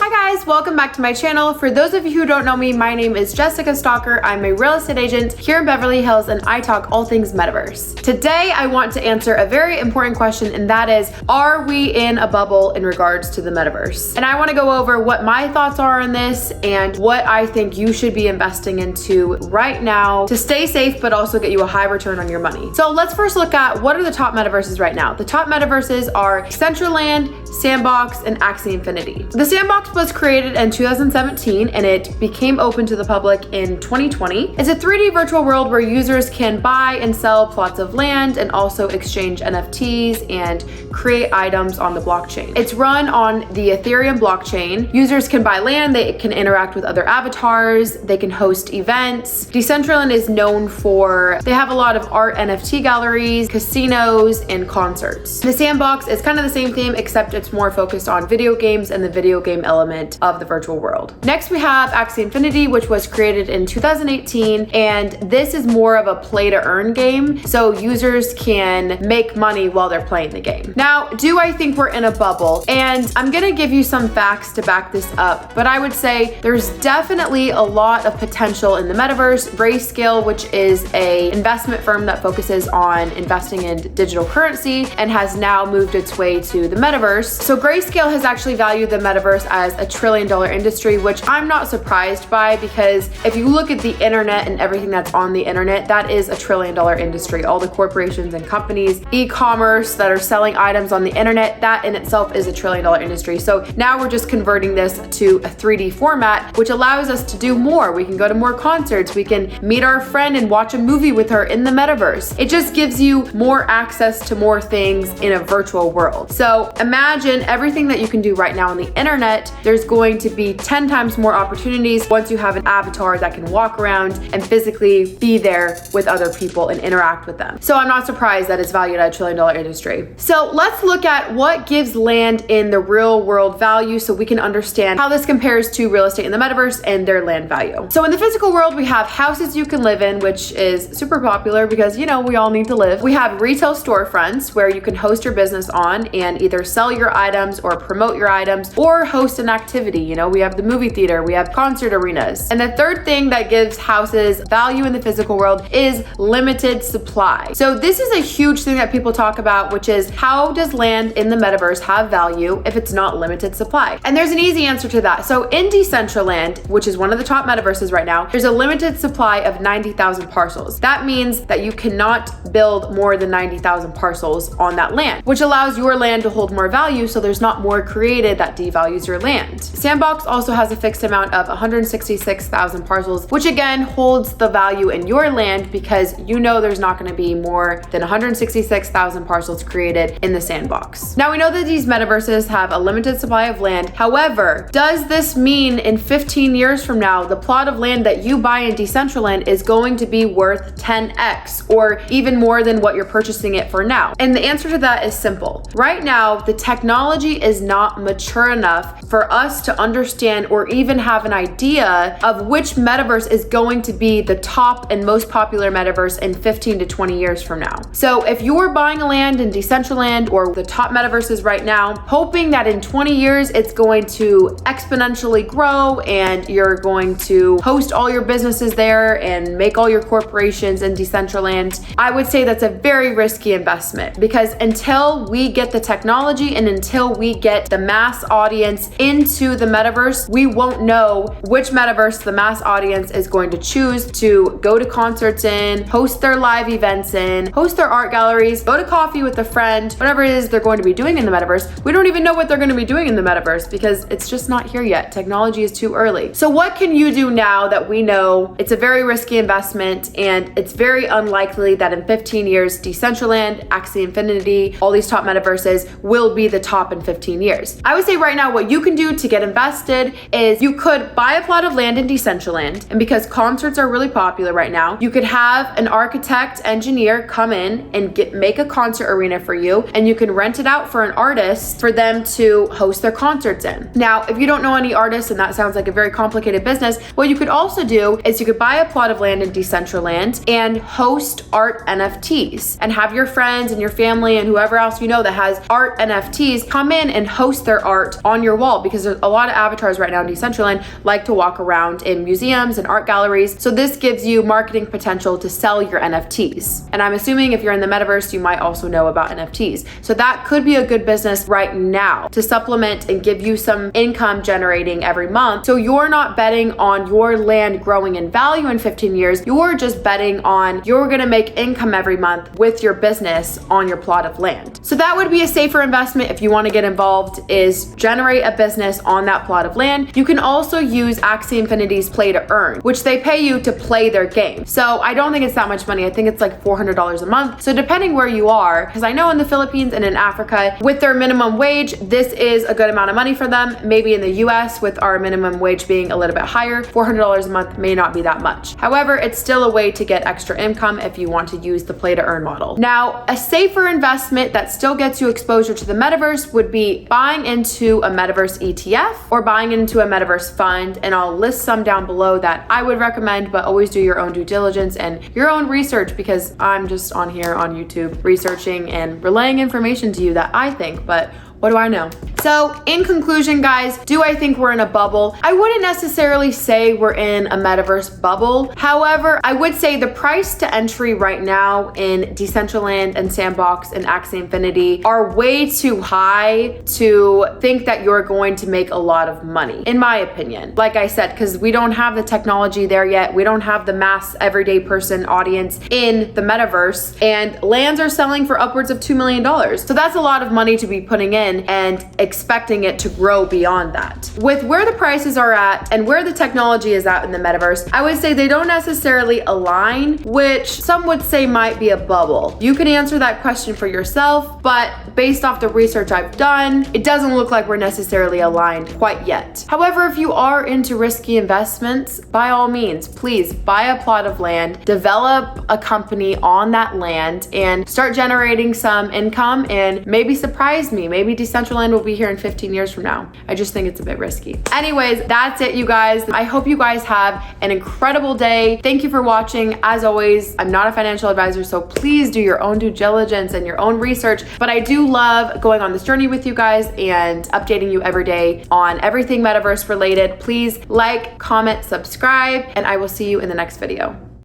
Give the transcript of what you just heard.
Hi guys, welcome back to my channel. For those of you who don't know me, my name is Jessica Stalker. I'm a real estate agent here in Beverly Hills and I talk all things metaverse. Today I want to answer a very important question, and that is, are we in a bubble in regards to the metaverse? And I want to go over what my thoughts are on this and what I think you should be investing into right now to stay safe but also get you a high return on your money. So let's first look at what are the top metaverses right now. The top metaverses are Decentralaand, SandBox, and Axie Infinity. The SandBox was created in 2017 and it became open to the public in 2020. It's a 3D virtual world where users can buy and sell plots of land and also exchange NFTs and create items on the blockchain. It's run on the Ethereum blockchain. Users can buy land, they can interact with other avatars, they can host events. Decentralaand is known for, they have a lot of art NFT galleries, casinos, and concerts. The SandBox is kind of the same theme, except it's more focused on video games and the video game element of the virtual world. Next we have Axie Infinity, which was created in 2018, and this is more of a play to earn game, so users can make money while they're playing the game. Now, do I think we're in a bubble? And I'm gonna give you some facts to back this up, but I would say there's definitely a lot of potential in the metaverse. Grayscale, which is a investment firm that focuses on investing in digital currency and has now moved its way to the metaverse. So Grayscale has actually valued the metaverse as a $1 trillion industry, which I'm not surprised by, because if you look at the internet and everything that's on the internet, that is a $1 trillion industry. All the corporations and companies, e-commerce that are selling items on the internet, that in itself is a $1 trillion industry. So now we're just converting this to a 3D format, which allows us to do more. We can go to more concerts. We can meet our friend and watch a movie with her in the metaverse. It just gives you more access to more things in a virtual world. So imagine everything that you can do right now on the internet. There's going to be 10 times more opportunities once you have an avatar that can walk around and physically be there with other people and interact with them. So I'm not surprised that it's valued at a $1 trillion industry. So let's look at what gives land in the real world value so we can understand how this compares to real estate in the metaverse and their land value. So in the physical world, we have houses you can live in, which is super popular because, you know, we all need to live. We have retail storefronts where you can host your business on and either sell your items or promote your items or host an activity. You know, we have the movie theater, we have concert arenas. And the third thing that gives houses value in the physical world is limited supply. So this is a huge thing that people talk about, which is, how does land in the metaverse have value if it's not limited supply? And there's an easy answer to that. So in Decentraland, which is one of the top metaverses right now, there's a limited supply of 90,000 parcels. That means that you cannot build more than 90,000 parcels on that land, which allows your land to hold more value, so there's not more created that devalues your land. SandBox also has a fixed amount of 166,000 parcels, which again holds the value in your land because you know there's not going to be more than 166,000 parcels created in the SandBox. Now we know that these metaverses have a limited supply of land. However, does this mean in 15 years from now, the plot of land that you buy in Decentraland is going to be worth 10x or even more than what you're purchasing it for now? And the answer to that is simple. Right now, the technology is not mature enough for us to understand or even have an idea of which metaverse is going to be the top and most popular metaverse in 15 to 20 years from now. So if you're buying a land in Decentraland or the top metaverses right now, hoping that in 20 years it's going to exponentially grow and you're going to host all your businesses there and make all your corporations in Decentraland, I would say that's a very risky investment, because until we get the technology and until we get the mass audience into the metaverse, we won't know which metaverse the mass audience is going to choose to go to concerts in, host their live events in, host their art galleries, go to coffee with a friend, whatever it is they're going to be doing in the metaverse. We don't even know what they're going to be doing in the metaverse because it's just not here yet. Technology is too early. So what can you do now that we know it's a very risky investment and it's very unlikely that in 15 years, Decentraland, Axie Infinity, all these top metaverses will be the top in 15 years? I would say right now what you can do to get invested is you could buy a plot of land in Decentraland, and because concerts are really popular right now, you could have an architect, engineer come in and make a concert arena for you, and you can rent it out for an artist for them to host their concerts in. Now, if you don't know any artists and that sounds like a very complicated business, what you could also do is you could buy a plot of land in Decentraland and host art NFTs and have your friends and your family and whoever else you know that has art NFTs come in and host their art on your wall, because because there's a lot of avatars right now in Decentraland like to walk around in museums and art galleries. So this gives you marketing potential to sell your NFTs. And I'm assuming if you're in the metaverse, you might also know about NFTs. So that could be a good business right now to supplement and give you some income generating every month. So you're not betting on your land growing in value in 15 years. You're just betting on you're gonna make income every month with your business on your plot of land. So that would be a safer investment if you want to get involved, is generate a business on that plot of land. You can also use Axie Infinity's play to earn, which they pay you to play their game. So I don't think it's that much money. I think it's like $400 a month. So depending where you are, because I know in the Philippines and in Africa, with their minimum wage, this is a good amount of money for them. Maybe in the US, with our minimum wage being a little bit higher, $400 a month may not be that much. However, it's still a way to get extra income if you want to use the play to earn model. Now, a safer investment that still gets you exposure to the metaverse would be buying into a metaverse ETF or buying into a metaverse fund. And I'll list some down below that I would recommend, but always do your own due diligence and your own research, because I'm just on here on YouTube researching and relaying information to you that I think, but what do I know? So in conclusion, guys, do I think we're in a bubble? I wouldn't necessarily say we're in a metaverse bubble. However, I would say the price to entry right now in Decentralaand and SandBox and Axie Infinity are way too high to think that you're going to make a lot of money, in my opinion. Like I said, because we don't have the technology there yet. We don't have the mass everyday person audience in the metaverse, and lands are selling for upwards of $2 million. So that's a lot of money to be putting in and expecting it to grow beyond that. With where the prices are at and where the technology is at in the metaverse, I would say they don't necessarily align, which some would say might be a bubble. You can answer that question for yourself, but based off the research I've done, it doesn't look like we're necessarily aligned quite yet. However, if you are into risky investments, by all means, please buy a plot of land, develop a company on that land, and start generating some income, and maybe surprise me. Maybe Decentraland will be here in 15 years from now. I just think it's a bit risky. Anyways, that's it, you guys. I hope you guys have an incredible day. Thank you for watching. As always, I'm not a financial advisor, so please do your own due diligence and your own research. But I do love going on this journey with you guys and updating you every day on everything metaverse related. Please like, comment, subscribe, and I will see you in the next video.